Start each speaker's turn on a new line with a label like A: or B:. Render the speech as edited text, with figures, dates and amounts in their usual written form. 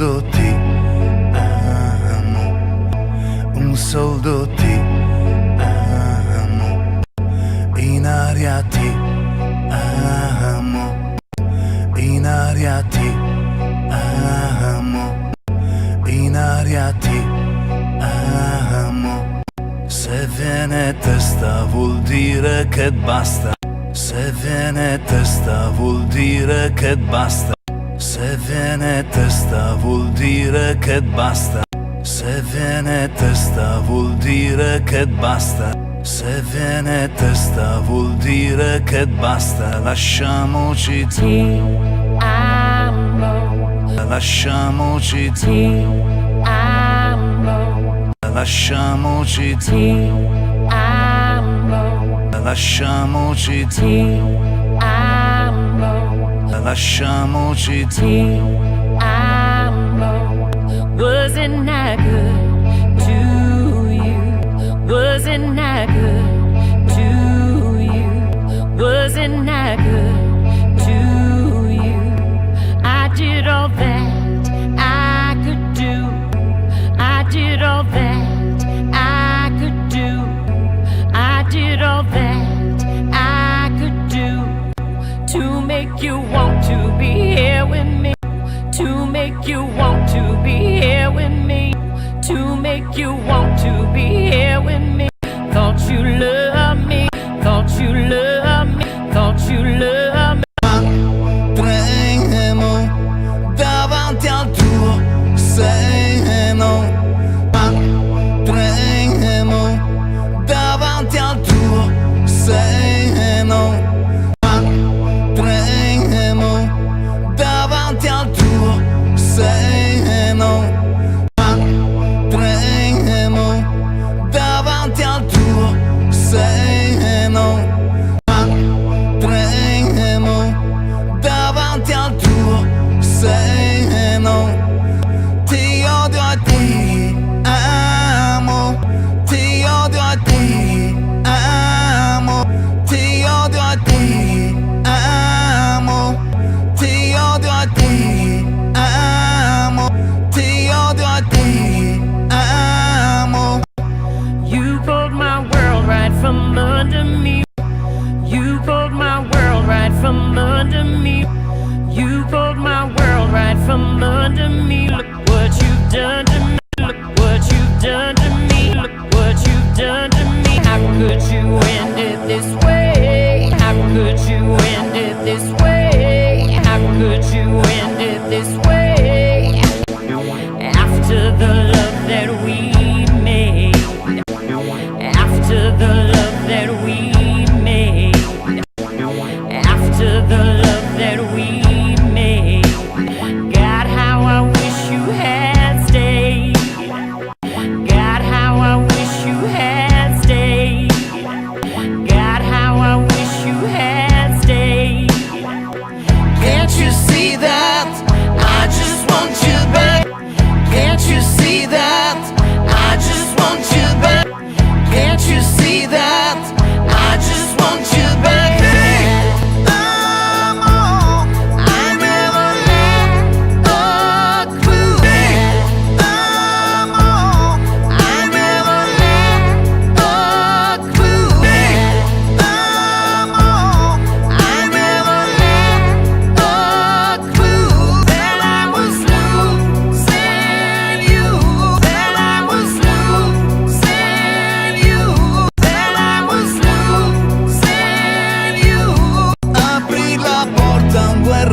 A: soldo ti amo, un soldo ti amo, in aria ti amo, in aria ti amo, in aria ti amo. Se viene testa vuol dire che basta, se viene testa vuol dire che basta, se viene testa vuol dire che basta, se viene testa vuol dire che basta, se viene testa vuol dire che basta. Lasciamoci
B: ti amo,
A: lasciamoci
B: ti amo,
A: lasciamoci
B: ti amo,
A: lasciamoci
B: ti amo,
A: lasciamoci
B: ti amo. Wasn't I good to you? Wasn't I good to you? Wasn't I good to you? I did all that I could do. I did all that I could do. I did all that I could do to make you want to be here with me, to make you want to be here with me, to make you want to be here with me. Thought you loved me, thought you loved me, thought you loved me.
A: Tremo davanti al tuo seno, tremo davanti al tuo seno, tremo davanti al tuo seno, tremo davanti al tuo seno, tremo davanti al tuo seno. Ti odio a te, amo, ti odio a te, amo, ti odio a te, amo, ti odio a te, amo, ti odio a te, amo.
B: You pulled my world right from under me. You pulled my world right from under me. You pulled my world right from under me. Look what you've done to me. Look what you've done to me. Look what you've done to me. How could you end it this way? How could you end it this way? How could you end it this way? After the love that we made, after the love that we made, after the love that we made. God, how I wish you had stayed. God, how I wish you had stayed. God, how I wish you had stayed.
A: Can't you see that? I just want you back. Can't you see that? I just want you back. Can't you see that? I just want you back. Hey, I never had a clue. Hey, I never had a clue. Hey, I never had a clue that I was losing you. That I was losing you. That I was losing you. Apri la porta a un buen